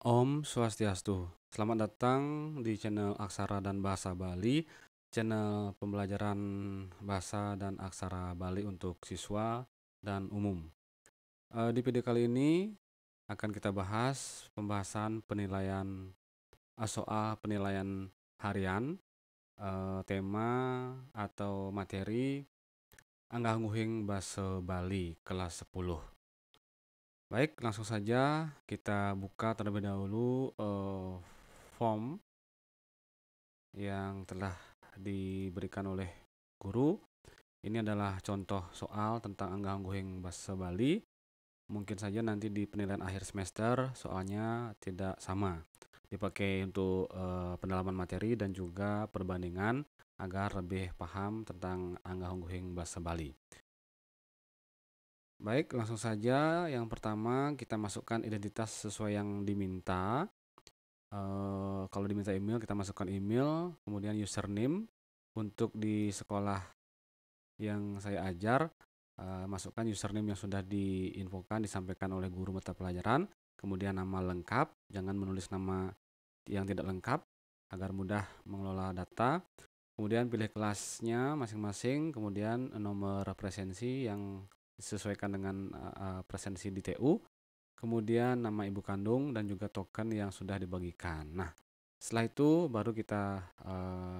Om Swastiastu. Selamat datang di channel Aksara dan Bahasa Bali, channel pembelajaran bahasa dan aksara Bali untuk siswa dan umum. Di video kali ini akan kita bahas pembahasan penilaian soal penilaian harian, tema atau materi Anggahngguhing Basa Bali kelas 10. Baik, langsung saja kita buka terlebih dahulu form yang telah diberikan oleh guru. Ini adalah contoh soal tentang Anggahngguhing Basa Bali. Mungkin saja nanti di penilaian akhir semester soalnya tidak sama. Dipakai untuk pendalaman materi dan juga perbandingan agar lebih paham tentang Anggahngguhing Basa Bali. Baik, langsung saja. Yang pertama kita masukkan identitas sesuai yang diminta. Kalau diminta email kita masukkan email, kemudian username. Untuk di sekolah yang saya ajar, masukkan username yang sudah diinfokan, disampaikan oleh guru mata pelajaran. Kemudian nama lengkap, jangan menulis nama yang tidak lengkap agar mudah mengelola data. Kemudian pilih kelasnya masing-masing, kemudian nomor presensi yang disesuaikan dengan presensi di TU, kemudian nama ibu kandung dan juga token yang sudah dibagikan. Nah, setelah itu baru kita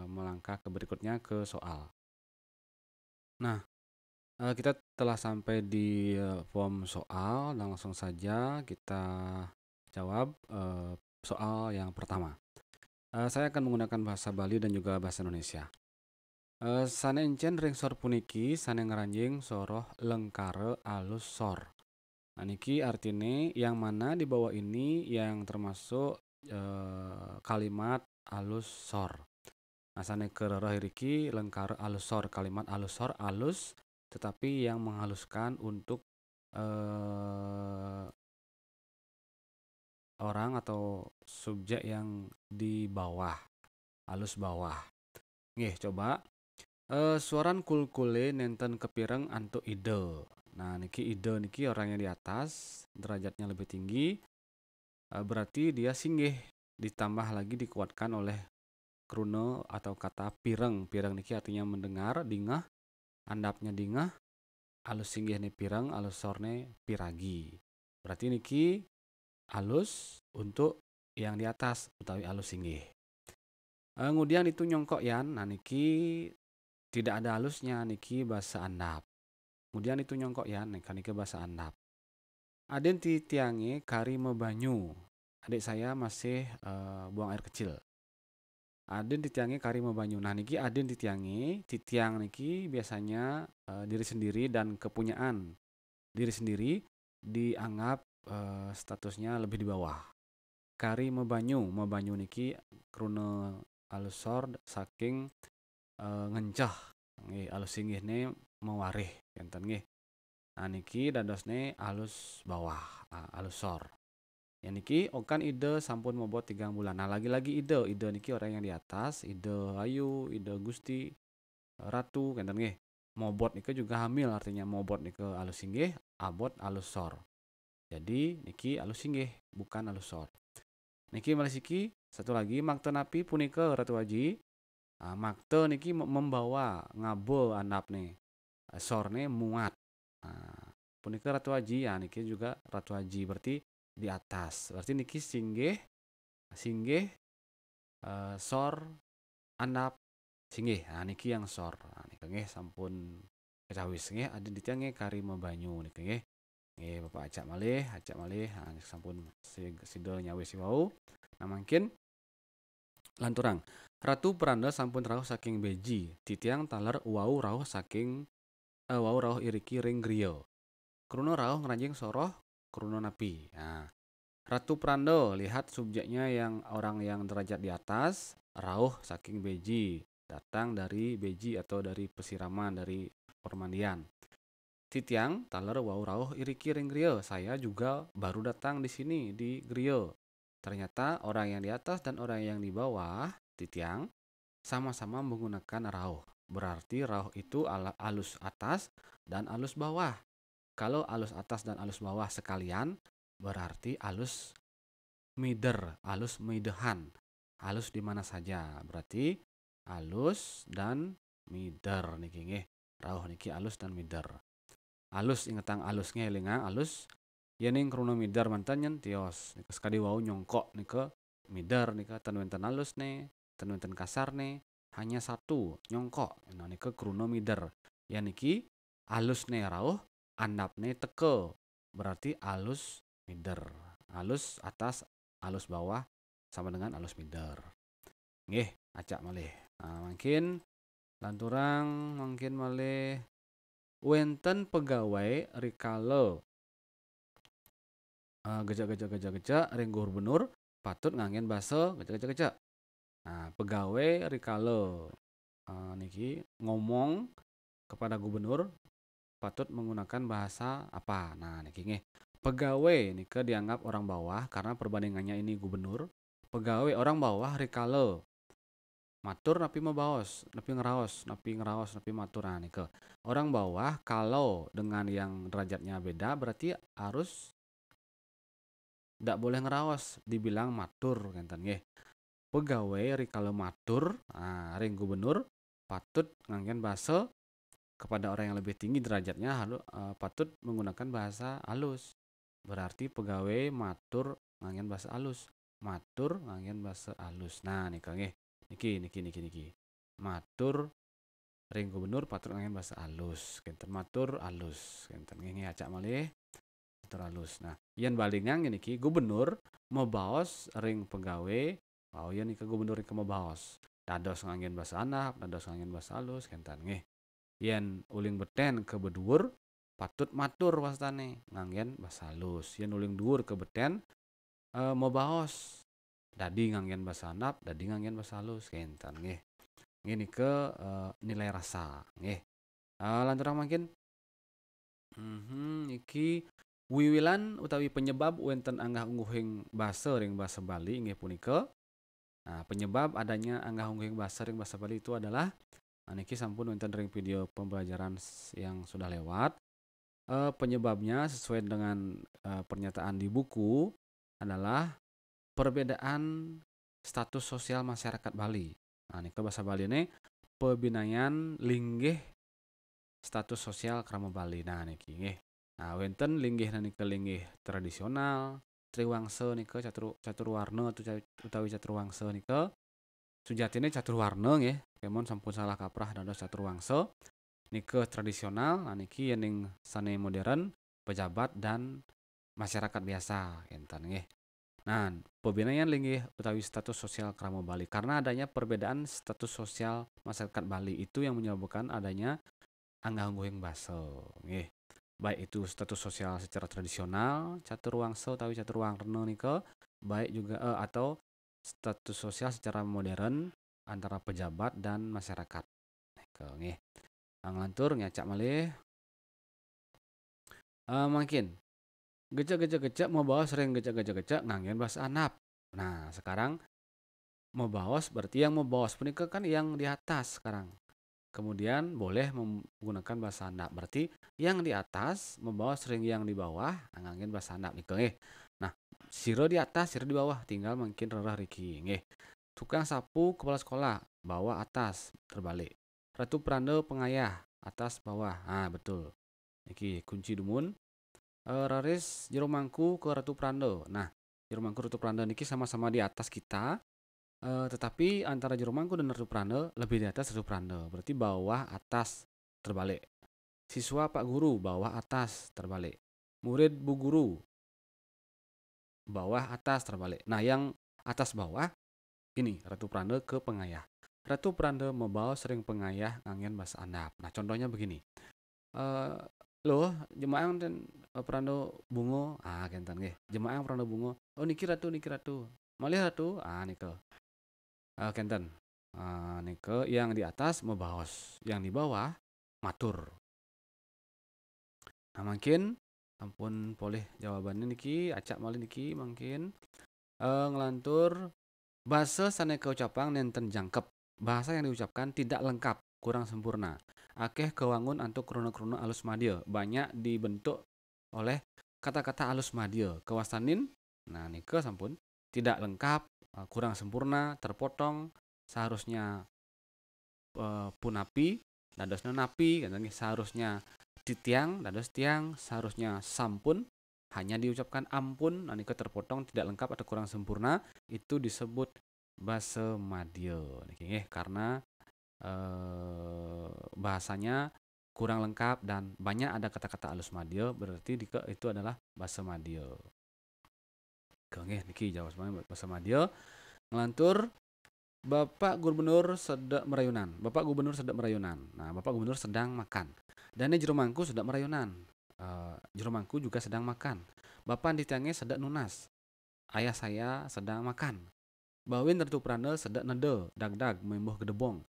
melangkah ke berikutnya ke soal. Nah, kita telah sampai di form soal dan langsung saja kita jawab soal yang pertama. Saya akan menggunakan bahasa Bali dan juga bahasa Indonesia. Sane encen ring sor puniki sane ngeranjing soroh lengkare alus sor. Nah, niki artinya yang mana di bawah ini yang termasuk kalimat alus sor. Nah, sane kerero hiriki lengkare alus sor, kalimat alus sor alus tetapi yang menghaluskan untuk orang atau subjek yang di bawah, alus bawah. Nggih, coba suaran kulkule nenten kepireng antuk ide. Nah, niki ide niki orang yang di atas, derajatnya lebih tinggi, berarti dia singgih, ditambah lagi dikuatkan oleh kruna atau kata pireng. Pireng niki artinya mendengar, dingah, andapnya dingah, alus singgih nih pireng, alus sorne piragi. Berarti niki alus untuk yang di atas, utawi alus singgih. Kemudian itu nyongkok yan, nah niki tidak ada halusnya, niki bahasa andap. Kemudian itu nyongkok ya, niki bahasa andap. Aden ti tiange kari mebanyu. Adik saya masih buang air kecil. Aden ti tiange kari mebanyu. Nah, niki aden ti tiange, titiang niki biasanya diri sendiri dan kepunyaan diri sendiri dianggap statusnya lebih di bawah. Kari mebanyu niki kruna alusor saking ngencah. Nggih, alus singgih ne mewarih enten nggih. Nah, niki dadosne alus bawah, alus sor. Ya niki okan ide sampun mobot 3 bulan. Nah, lagi-lagi ide niki orang yang di atas, ide ayu, ide gusti, ratu enten nggih. Mobot niki juga hamil, artinya mobot niki alus singgih, abot alus sor. Jadi niki alus singgih, bukan alus sor. Niki malisiki satu lagi makte napi punika Ratu Haji. Makte niki membawa ngabul andap nih. Sorne muat. Punika Ratu Haji ya, niki juga Ratu Haji berarti di atas. Berarti niki singgih, singgih, sor, andap, singgih. Nah, niki yang sor. Nah, niki nggih sampun kecawis nggih ada di tiang kari mebanyu niki nggih. Nggih Bapak acak malih. Nah, sampun sidol nyawis wau. Nah, mungkin lanturang. Ratu Peranda sampun rauh saking beji. Titiang taler wau rauh saking wau rauh iriki ring griya. Kruna rauh ngeranjing soroh kruna napi. Nah, Ratu Prando, lihat subjeknya yang orang yang derajat di atas, rauh saking beji, datang dari beji atau dari pesiraman, dari permandian. Titiang, taler wau rauh iriki ring griya. Saya juga baru datang di sini di griya. Ternyata orang yang di atas dan orang yang di bawah, titiang, sama-sama menggunakan rauh. Berarti rauh itu alus atas dan alus bawah. Kalau alus atas dan alus bawah sekalian, berarti alus mider, alus midehan. Alus di mana saja. Berarti alus dan mider niki nggih. Rauh niki alus dan mider. Alus ingetang alus ngelinga alus yening kruna mider mantan nyen tios. Nika sekadi wau nyongkok nika mider nika ten wenten alus ne, ten wenten kasar ne, hanya satu nyongkok. Nah nika kruna mider. Ya niki alus ne rauh, andap ne teke. Berarti alus mider. Alus atas, alus bawah sama dengan alus mider. Nggih, acak malih. Nah, mungkin lanturang mungkin malih wenten pegawai rikala gejak ring gubernur patut nganggen basa gejak. Nah, pegawai rikala niki ngomong kepada gubernur patut menggunakan bahasa apa. Nah, niki nggih. Pegawai nika dianggap orang bawah karena perbandingannya ini gubernur. Pegawai orang bawah rikala matur napi mabaos, napi ngeraos, napi matur. Nah, nika. Orang bawah kalau dengan yang derajatnya beda berarti harus ndak boleh ngeraos, dibilang matur ngenten nggih. Pegawai rikala matur, ring gubernur patut nganggen bahasa kepada orang yang lebih tinggi derajatnya patut menggunakan bahasa halus. Berarti pegawai matur nganggen bahasa halus. Matur nganggen bahasa halus. Nah, nika nggih. Niki. Matur ring gubernur patut nganggen bahasa halus. Kenten matur halus. Kenten nggih acak malih. Matur halus. Nah, yen balingang niki gubernur mabaos ring pegawai, yen nika gubernur ring mabaos. Dados nganggen bahasa andap, dados nganggen bahasa halus kenten nggih. Yen uling beten ke beduur patut matur wastane nganggen bahasa halus. Yen uling dhuwur ke beten mabaos dadi nganggen bahasa handap, dadi nganggen bahasa halus kenten nggih. Nggih nike nilai rasa nggih. Lantaran makin iki wiwilan utawi penyebab wenten anggah ungguhing basa ring basa Bali nggih punika. Nah, penyebab adanya anggah ungguhing basa ring basa Bali itu adalah niki sampun wonten ring video pembelajaran yang sudah lewat. Penyebabnya sesuai dengan pernyataan di buku adalah perbedaan status sosial masyarakat Bali. Nah, niki bahasa Bali ini pebinayan linggih status sosial krama Bali. Nah, niki nggih. Nah, wonten linggih nika linggih tradisional, triwangsa nika catur warna utawi catur wangsa nika sujatine catur warna nggih. Kemon sampun salah kaprah dados catur wangsa. Nike tradisional, nah niki yening sane modern, pejabat dan masyarakat biasa enten nggih. Nah, pebinayan linggih utawi status sosial krama Bali karena adanya perbedaan status sosial masyarakat Bali itu yang menyebabkan adanya anggah ungguhing basa nggih. Baik itu status sosial secara tradisional, catur wangsa utawi catur warna nika, baik juga atau status sosial secara modern antara pejabat dan masyarakat. Nggih. Nglantur ngacak malih. Makin gecek mau bawa sering gecek nganggen bahasa andap. Nah, sekarang mau bawas berarti yang mau bawas punika kan yang di atas sekarang. Kemudian boleh menggunakan bahasa andap. Berarti yang di atas membawa sering yang di bawah nganggen bahasa andap nika nggih. Nah, sira di atas, sira di bawah, tinggal mungkin rerah riki nggih. Tukang sapu kepala sekolah, bawah atas terbalik. Ratu Pranda pengayah, atas bawah. Ah, betul. Niki kunci dumun. Raris jero mangku ke Ratu Pranda. Nah, jero mangku Ratu Pranda niki sama-sama di atas kita. Tetapi antara jero mangku dan Ratu Pranda lebih di atas Ratu Pranda. Berarti bawah atas terbalik. Siswa Pak Guru bawah atas terbalik. Murid Bu Guru bawah atas terbalik. Nah, yang atas bawah ini Ratu Pranda ke pengayah. Ratu Pranda membawa sering pengayah nganggen bahasa andap. Nah, contohnya begini. Loh, jemaah dan Prando bungo, kenten nggih. Jemaah Prando bungo. Oh, niki ratu. Malih ratu, nika. Kenten. Nika yang di atas membaos, yang di bawah matur. Nah, mungkin ampun poleh jawabannya niki, acak malih niki mungkin ngelantur bahasa saneka ucapan nenten jangkep. Bahasa yang diucapkan tidak lengkap, kurang sempurna. Akeh kewangun antuk krono-krono alus madya. Banyak dibentuk oleh kata-kata alus madya. Kewasanin, nah nika sampun tidak lengkap, kurang sempurna, terpotong, seharusnya punapi, dadosna napi, kan seharusnya titiang, dados tiang, seharusnya sampun, hanya diucapkan ampun, nanti terpotong, tidak lengkap atau kurang sempurna, itu disebut basa madya. Karena bahasanya kurang lengkap dan banyak ada kata-kata alus madya, berarti itu adalah basa madya. Niki jawab semuanya basa madya. Ngelantur, Bapak Gubernur sedang merayunan. Bapak Gubernur sedang merayunan. Nah, Bapak Gubernur sedang makan. Dan jero mangku sedang merayunan. Jero mangku juga sedang makan. Bapak ditiange sedang nunas. Ayah saya sedang makan. Bawin Ratu Pranda sedang nede, dag-dag, membuh gedebong.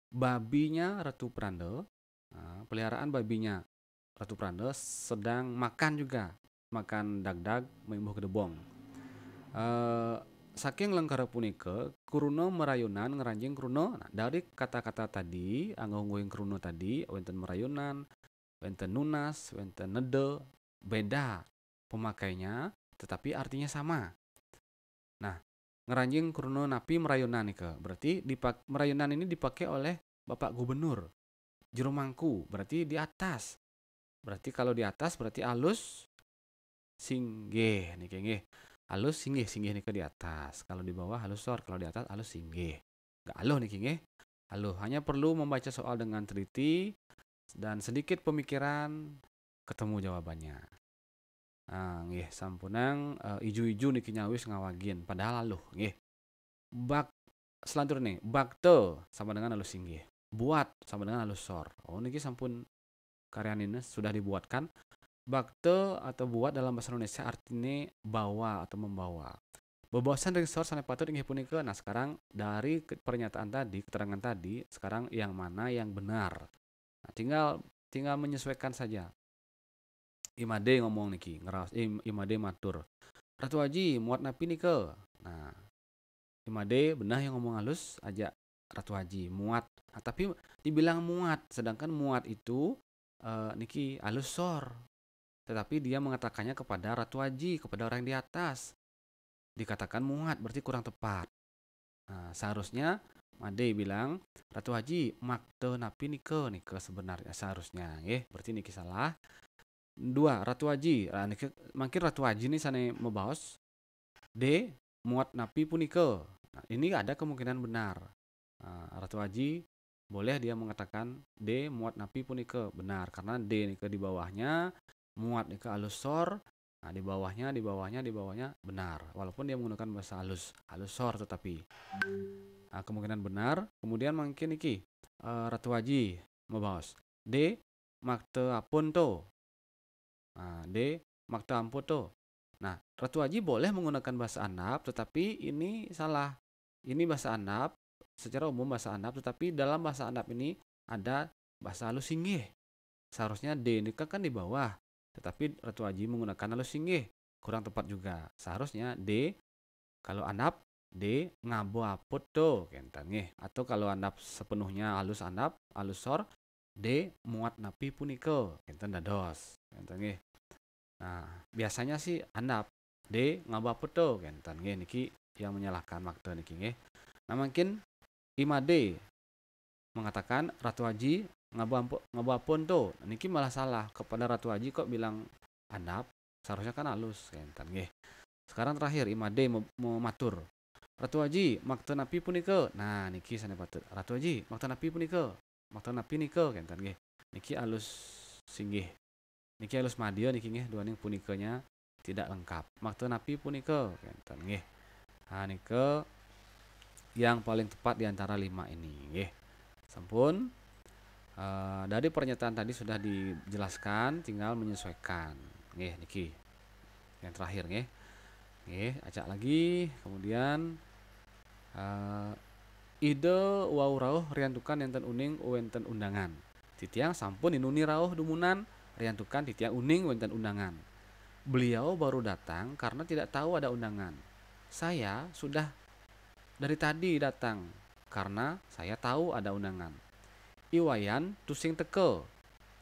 Babinya Ratu Pranda, peliharaan babinya Ratu Pranda sedang makan juga. Makan dag-dag, membuh gedebong. Saking lengkara punika kuruna merayunan ngeranjing kuruna. Nah, dari kata-kata tadi anggo-anggoing kuruna tadi wenten merayunan, wenten nunas, wenten nede, beda pemakainya tetapi artinya sama. Nah, ngeranjing kuruna napi merayunan nika berarti merayunan ini dipakai oleh Bapak Gubernur. Jero mangku berarti di atas. Berarti kalau di atas berarti alus singgih niki nggih. Halus singgih nih ke di atas. Kalau di bawah halus sor, kalau di atas halus singgih. Gak aluh nih nggih. Aluh, hanya perlu membaca soal dengan teliti dan sedikit pemikiran ketemu jawabannya. Nah, nggih sampunang iju-iju niki nyawis ngawagin padahal aluh nggih. Selanjutnya nih, bakte sama dengan halus singgih. Buat sama dengan halus sor. Oh, niki sampun karyanina sudah dibuatkan. Bakte atau buat dalam bahasa Indonesia artinya bawa atau membawa. Bebawasan ring sor sanai patut inggih punika. Nah, sekarang dari pernyataan tadi, keterangan tadi, sekarang yang mana yang benar. Nah, tinggal menyesuaikan saja. Imade ngomong niki, Imade matur. Ratu Haji muat napi nike. Nah, Imade benar yang ngomong halus aja Ratu Haji muat. Nah, tapi dibilang muat, sedangkan muat itu niki halus sor. Tetapi dia mengatakannya kepada Ratu Haji, kepada orang di atas. Dikatakan muat, berarti kurang tepat. Nah, seharusnya Made bilang, Ratu Haji, makte napi nike sebenarnya seharusnya. Berarti niki salah. 2, Ratu Haji. Makin Ratu Haji ini sana membahas. D, muat napi punike. Nah, ini ada kemungkinan benar. Ratu Haji boleh dia mengatakan D, muat napi punike. Benar, karena D nike di bawahnya. Muat ke halus sor. Nah, di bawahnya benar. Walaupun dia menggunakan bahasa halus sor tetapi kemungkinan benar. Kemudian mungkin iki Ratu Haji membahas D makte apun to. D makte ampun to. Nah, Ratu Haji boleh menggunakan bahasa Andap tetapi ini salah. Ini bahasa Andap, secara umum bahasa Andap, tetapi dalam bahasa Andap ini ada bahasa halus singgih. Seharusnya D ini kan di bawah. Tetapi Ratu Haji menggunakan halus singgih. Kurang tepat juga. Seharusnya D, kalau andap, D ngabo aput to. Atau kalau andap sepenuhnya halus andap, halus sor, D muat napi punike. Dados. Nah, biasanya sih andap. D ngabo aput to. Niki yang menyalahkan makte niki nggih. Nah, mungkin Imade mengatakan Ratu Haji ngabapun tuh. Niki malah salah. Kepada Ratu Haji kok bilang andap, seharusnya kan halus. Sekarang terakhir Imade mau matur. Ratu Haji makte napi punike. Nah, niki sana patut. Ratu Haji makte napi punike. Makte napi nike niki halus singgih. Niki halus madya niki nggih, dua ning punikenya tidak lengkap. Makte napi punike nggih. Nah, nike yang paling tepat di antara 5 ini nggih. Sampun. Dari pernyataan tadi sudah dijelaskan, tinggal menyesuaikan. Niki yang terakhir acak lagi. Kemudian ide wau rauh riantukan enten uning wenten undangan. Titiang sampun inuni rauh dumunan riantukan titiang uning wenten undangan. Beliau baru datang karena tidak tahu ada undangan. Saya sudah dari tadi datang karena saya tahu ada undangan. Iwayan tusing teke.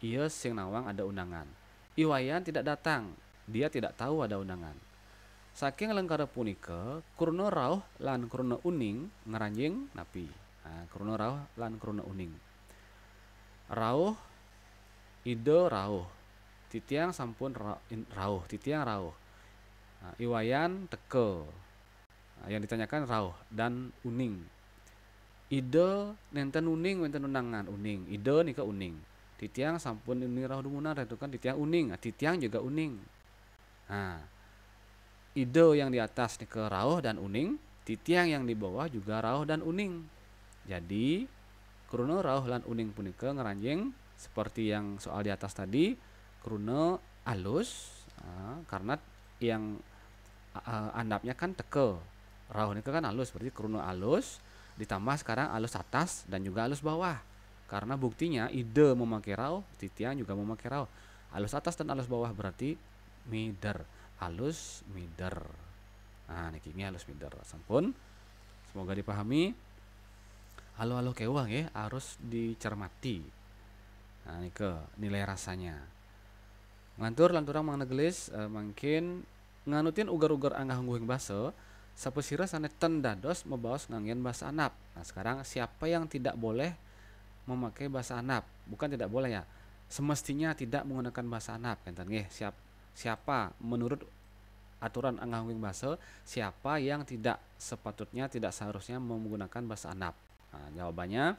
Ia sing nawang ada undangan. Iwayan tidak datang. Dia tidak tahu ada undangan. Saking lengkara punika kurna rauh lan kurna uning ngaranjing napi. Kurna rauh lan kurna uning. Rauh ide rauh. Titiang sampun rauh, titiang rauh. Iwayan teke. Yang ditanyakan rauh dan uning. Ide nenten uning wenten undangan uning. Ide nika uning. Titiang sampun uning rauh dumunan itu kan titiang uning. Titiang juga uning. Nah, ide yang di atas nika rauh dan uning, titiang yang di bawah juga rauh dan uning. Jadi kruna rauh lan uning punika ngaranjing seperti yang soal di atas tadi, kruna alus karena yang andapnya kan teke. Rauh nika kan alus, berarti kruna alus ditambah sekarang alus atas dan juga alus bawah. Karena buktinya ide memakai rauh, titiang juga memakai rauh. Alus atas dan alus bawah berarti mider. Alus mider. Nah, niki alus mider. Sampun. Semoga dipahami. Halo kewah ya, harus dicermati. Nah, nike nilai rasanya. Ngantur lanturang mangnegelis mungkin nganutin ugar-ugar anggah ngguing basa sapesira sanetan dados mebaos nganggen bahasa Arab. Nah, sekarang siapa yang tidak boleh memakai bahasa Arab? Bukan tidak boleh ya. Semestinya tidak menggunakan bahasa Arab, enten nggih. Siapa menurut aturan anggah ngguing basa, siapa yang tidak sepatutnya tidak seharusnya menggunakan bahasa Arab? Nah, jawabannya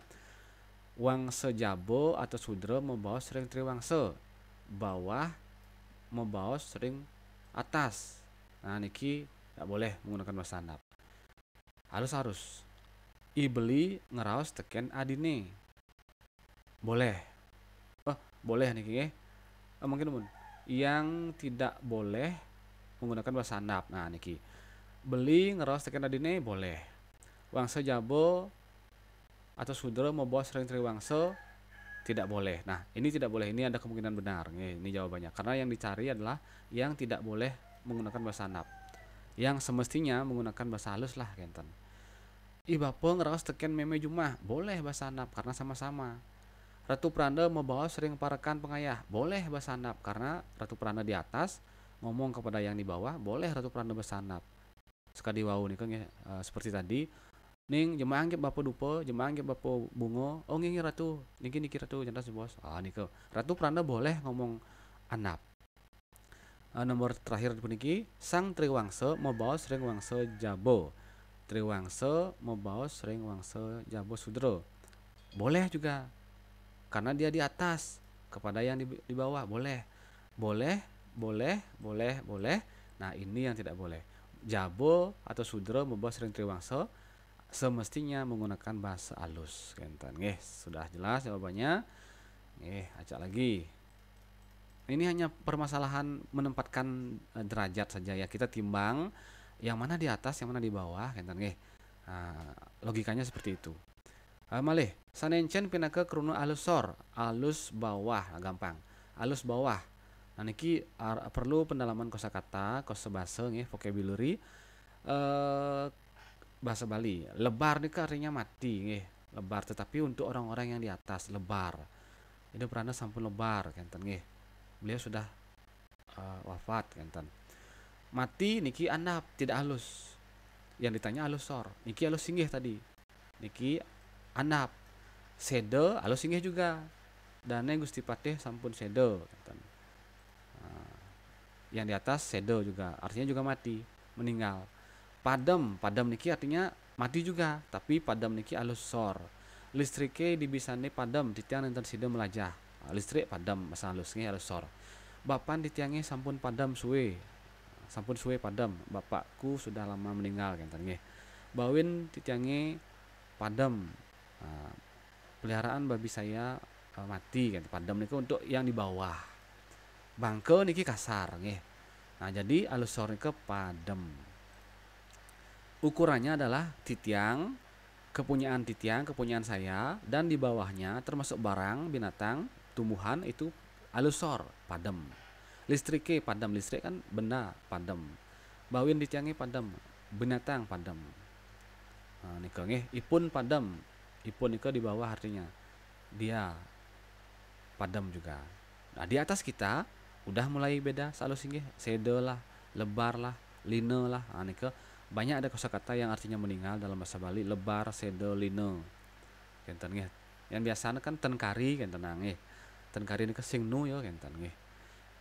wangse jabo atau sudra membaos sering triwangse. Bawah membaos sering atas. Nah, niki tidak boleh menggunakan bahasa Arab. Harus ibeli ngeraos teken adine. Boleh. Boleh niki mungkin yang tidak boleh menggunakan bahasa Arab. Nah, niki beli ngeraos teken adine boleh. Wangse jabo atau sudra membawa sering triwangse tidak boleh. Nah, ini tidak boleh. Ini ada kemungkinan benar. Ini jawabannya. Karena yang dicari adalah yang tidak boleh menggunakan bahasa Arab. Yang semestinya menggunakan bahasa halus lah, kenten. Ibapo ngeraos teken meme jumah, boleh bahasa Arab karena sama-sama. Ratu Pranda membawa sering parekan pengayah, boleh bahasa Arab karena Ratu Pranda di atas ngomong kepada yang di bawah, boleh Ratu Pranda bahasa Arab. Sekali wau nih kan seperti tadi. Ning jemaah anggap bapak dupa, jemaah anggap bapak bungo. Oh ngingi ratu, niki ratu jantas bos. Niko ratu Pranda boleh ngomong Arab. Nomor terakhir puniki sang triwangsa membawa sering wangsa jabo. Triwangsa membawa sering wangsa jabo sudra. Boleh juga. Karena dia di atas kepada yang di bawah, boleh. Boleh. Nah, ini yang tidak boleh. Jabo atau sudra membawa sering triwangsa semestinya menggunakan bahasa alus, kenten. Sudah jelas jawabannya. Acak lagi. Ini hanya permasalahan menempatkan derajat saja ya. Kita timbang yang mana di atas, yang mana di bawah, kenten. Logikanya seperti itu. Malih, sanencen pinaka kruna alus sor, alus bawah, gampang. Alus bawah. Nah, niki perlu pendalaman kosakata, kosabasa nggih, vocabulary. Bahasa Bali. Lebar nih artinya mati nggih. Lebar, tetapi untuk orang-orang yang di atas lebar. Itu Pranda sampun lebar kenten nggih. Beliau sudah wafat kenten. Mati niki andap tidak halus. Yang ditanya halus sor. Niki halus singgih tadi. Niki andap. Sede halus singgih juga. Dane Gusti Patih sampun sede kenten. Yang di atas sede juga. Artinya juga mati, meninggal. Padam niki artinya mati juga, tapi padam niki alus sor. Listrike dibisane padam titiang nenten sida melajah. Listrik padam masa halusnya alus sor. Bapan ditiange sampun padam suwe. Sampun suwe padam. Bapakku sudah lama meninggal kenten nggih. Bawin ditiange padam. Peliharaan babi saya mati kan. Padam niku untuk yang di bawah. Bangke niki kasar nggih. Nah, jadi alus sor niki padam. Ukurannya adalah titiang, kepunyaan saya, dan di bawahnya termasuk barang, binatang, tumbuhan itu alus sor, padam. Listrike padam, listrik kan benda padam. Bawin ditiangi padam, binatang padam. Nah, nika nggih, ipun padam. Ipun nika di bawah artinya dia padam juga. Nah, di atas kita udah mulai beda salus nggih, sede lah, lebar lah. line lah. Nika banyak ada kosakata yang artinya meninggal dalam bahasa Bali, lebar, sede, line. Kenten nggih. Yang biasanya kan ten kari kenten nggih. Ten kari nika sing nu ya kenten nggih.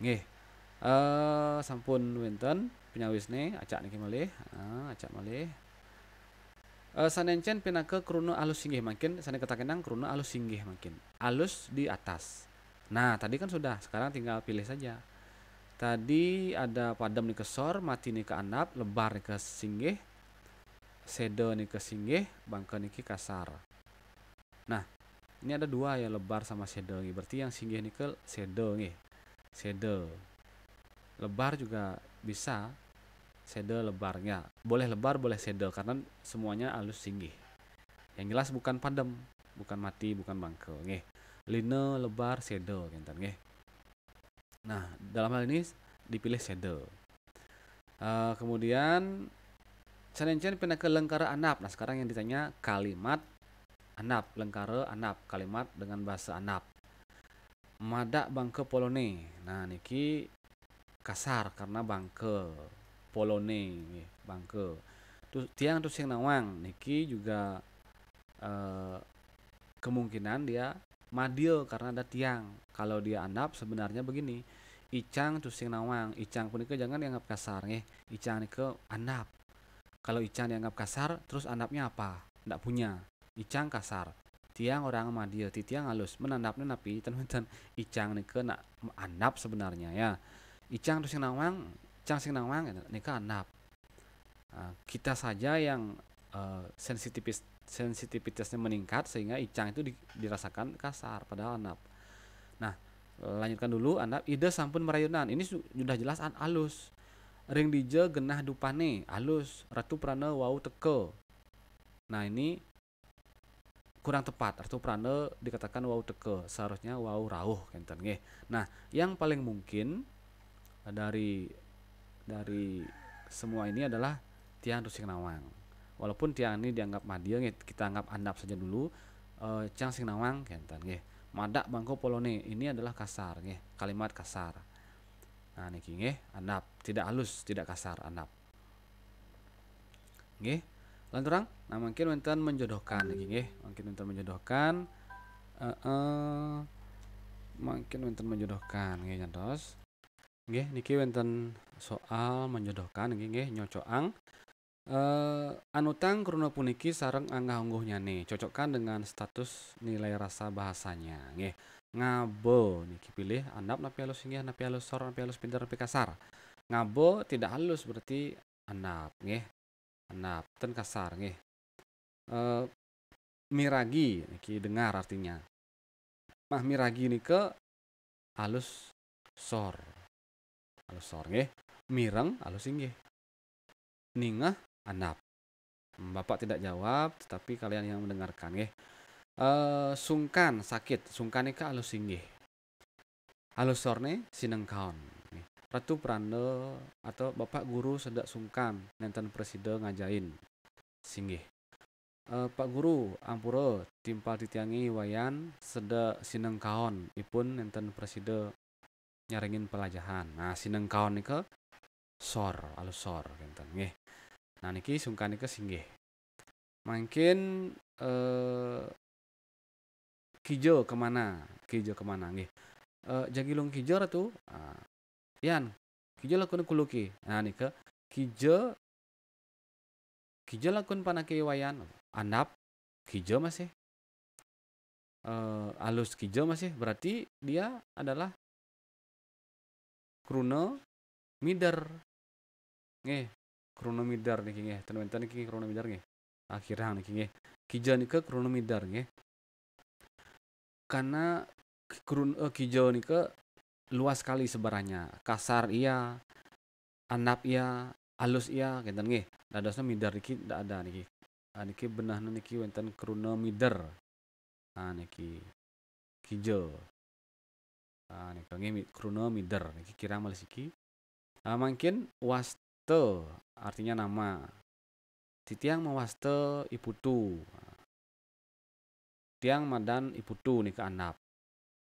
Nggih. Sampun wenten penyawisne acak niki malih. Acak malih. Sanencen pinake kruna alus singgih makin sane katakenang kruna alus singgih makin. Alus di atas. Nah, tadi kan sudah, sekarang tinggal pilih saja. Tadi ada padam nih ke sor, mati nih ke anap, lebar nih ke singgih, sede nih ke singgih, bangke nih ke kasar. Nah, ini ada dua ya, lebar sama sede nih. Berarti yang singgih nih ke sede nih. Sede. Lebar juga bisa sede lebarnya. Boleh lebar, boleh sede karena semuanya alus singgih. Yang jelas bukan padam, bukan mati, bukan bangke nggih. Line, lebar, sede kinten nggih. Nah, dalam hal ini dipilih sede. Kemudian sanencen pindah ke lengkara anap. Nah, sekarang yang ditanya kalimat anap, lengkara anap, kalimat dengan bahasa anap. Madak bangke polone. Nah, niki kasar karena bangke. Polone nggih, bangke. Tiang tusing nawang niki juga kemungkinan dia madil karena ada tiang. Kalau dia anap sebenarnya begini. Icang tusing nawang, icang pun jangan dianggap kasar nggih. Icang ke anap. Kalau icang dianggap kasar, terus anapnya apa? Ndak punya. Icang kasar. Tiang orang madil, tiang halus. Menandapnya napi teman-teman icang ke nak anap sebenarnya ya. Icang tusing nawang, icang sing nawang nika anap. Kita saja yang sensitivitasnya meningkat sehingga icang itu dirasakan kasar padahal anap. Nah, lanjutkan dulu anap ide sampun merayunan. Ini sudah jelas alus. Ring dije genah dupane alus, ratu prana wau teke. Nah, ini kurang tepat. Ratu prana dikatakan wau teke, seharusnya wau rauh kenten nggih. Nah, yang paling mungkin dari semua ini adalah tiang tusing nawang. Walaupun tiang ini dianggap madya, kita anggap anap saja dulu. Tiang sing nawang kenten nggih. Madak bangko polone ini adalah kasar nggih, kalimat kasar. Nah niki nggih, anap, tidak halus, tidak kasar, anap. Nggih. Lan terang, nah mungkin wonten menjodohkan niki nggih, mungkin wonten menjodohkan mungkin wonten menjodohkan nggih nyantos. Nggih, niki wonten soal menjodohkan niki nggih nyocoang. Anutang kruna puniki sareng anggah ungguh nyane cocokkan dengan status nilai rasa bahasanya nggih. Ngabo niki pilih anap napi halus nggih, napi halus sor, napi halus pinter, napi kasar. Ngabo tidak halus berarti anap nggih. Anap ten kasar nggih. Miragi niki dengar artinya. Mah miragi nike halus sor. Halus sor nggih. Mireng halus nggih. Ningah anap. Bapak tidak jawab, tetapi kalian yang mendengarkan nggih. Sungkan sakit, sungkan nika halus singgih. Halus sorne sinengkaon. Ratu pranda atau bapak guru sedak sungkan nenten presida ngajain singgih. Pak guru ampura timpal titiangi wayan sedak sinengkaon ipun nenten presida nyaringin pelajahan. Nah sinengkaon nika sor, halus sor kenten nggih. Nah niki sungkan nika singgih. Mungkin kijo kemana nggih. Jagilung kijo ratu. Yan, kijo lakun kuluki. Nah nika kijo lakun panake wayan. Anap kijo masih. Alus kijo masih berarti dia adalah kruna mider. Nggih, kruna mider niki nggih. Ten niki kruna mider nggih. Akhirnya niki nggih. Kijo nika kruna mider nggih. Karena kijo nika luas sekali sebarannya. Kasar iya, anap iya, halus iya kenten nggih. Dadosna mider niki ndak ada niki. Niki benahna niki wonten kruna mider. Nah niki kijo. Nah niki nggih kruna mider niki kirang malih siki. Mungkin waste artinya nama. Titiang mawaste iputu. Tiang madan iputu nika anap.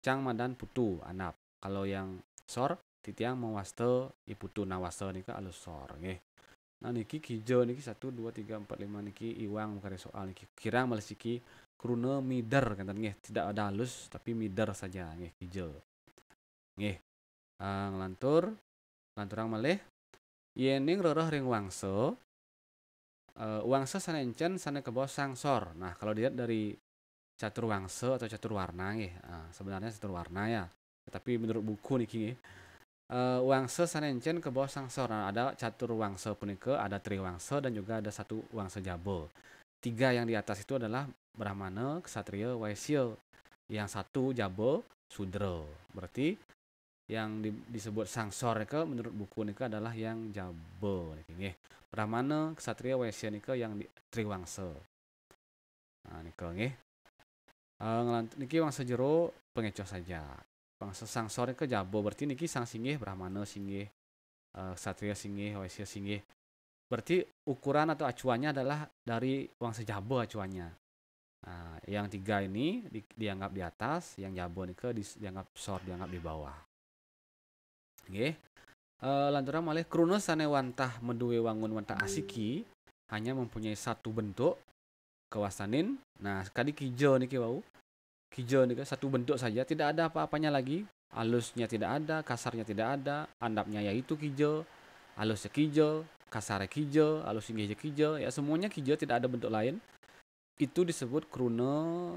Cang madan putu anap. Kalau yang sor titiang mawaste iputu, nah waste nika alus sor nggih. Nah niki kijo niki 1 2 3 4 5 niki iwang kare soal niki. Kirang males iki krune mider kanten nggih, tidak ada halus tapi mider saja nggih kijo. Nggih, nglantur lanturang malih yening rereh ring wangsa wangsa sanencen sane kebo sangsor. Nah, kalau dilihat dari catur wangsa atau catur warna nggih, sebenarnya catur warna ya. Tapi menurut buku niki nggih, wangsa sanencen kebo sangsor. Nah, ada catur wangsa punika, ada triwangsa dan juga ada satu wangsa jaba. Tiga yang di atas itu adalah Brahmana, Ksatria, Waisya. Yang satu Jaba, Sudra. Berarti yang disebut sangsor nika menurut buku nika adalah yang Jaba niki nggih. Brahmana, Ksatria, Waisya nika yang triwangsa. Nah nika nggih. Niki wangsa jero pengecoh saja. Wangsa sangsor nika Jaba berarti niki sang singgih Brahmana singgih, Ksatria singgih, Waisya singgih. Berarti ukuran atau acuannya adalah dari wangsa Jaba acuannya. Nah, yang tiga ini dianggap di atas, yang Jaba nika dianggap sor, dianggap di bawah. Nggih. Lantaran malih kruna sane wantah menduwe wangun wantah asiki hanya mempunyai satu bentuk kawasanin. Nah, sekali kijo niki wau. Kijo niki satu bentuk saja, tidak ada apa-apanya lagi. Halusnya tidak ada, kasarnya tidak ada, andapnya yaitu kijo, halusnya kijo, kasarnya kijo, halus singgihnya kijo, ya semuanya kijo, tidak ada bentuk lain. Itu disebut kruna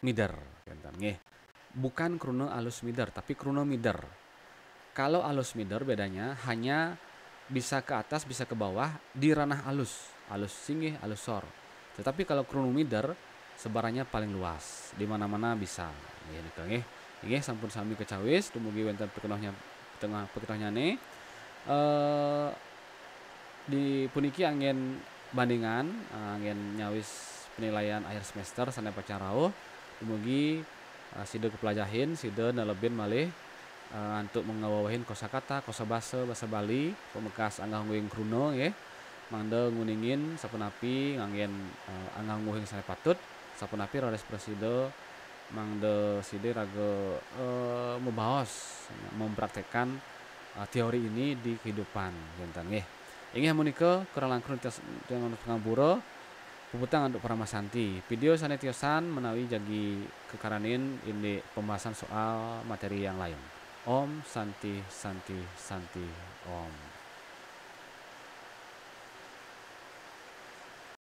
mider, nggih. Bukan kruna alus mider, tapi kruna mider. Kalau alus mider bedanya hanya bisa ke atas, bisa ke bawah di ranah alus, alus singgih, alus sor. Tetapi kalau kruna mider sebarannya paling luas, di mana-mana bisa. Nggih nika nggih. Nggih sampun sami kecawis dumugi wonten pikeunahnya tengah pikeunahnyane. Di puniki angin bandingan, angin nyawis penilaian akhir semester sane pacarauh dumugi sida kepelajahin, sida nalebin malih untuk mengawawahin kosakata, kosabasa, bahasa Bali, pemekas anggah nguing kruna nggih. Mangda nguningin sapunapi nganggen anggah nguing sane patut, sapunapi rares presida mangda sida raga membaos mempraktekkan teori ini di kehidupan jantan nggih. Inggih menika kurang langkung dengan pangapura puputang untuk para masanti. Video sane tiosan menawi jagi kekaranin ini pembahasan soal materi yang lain. Om Santi Santi Santi Om.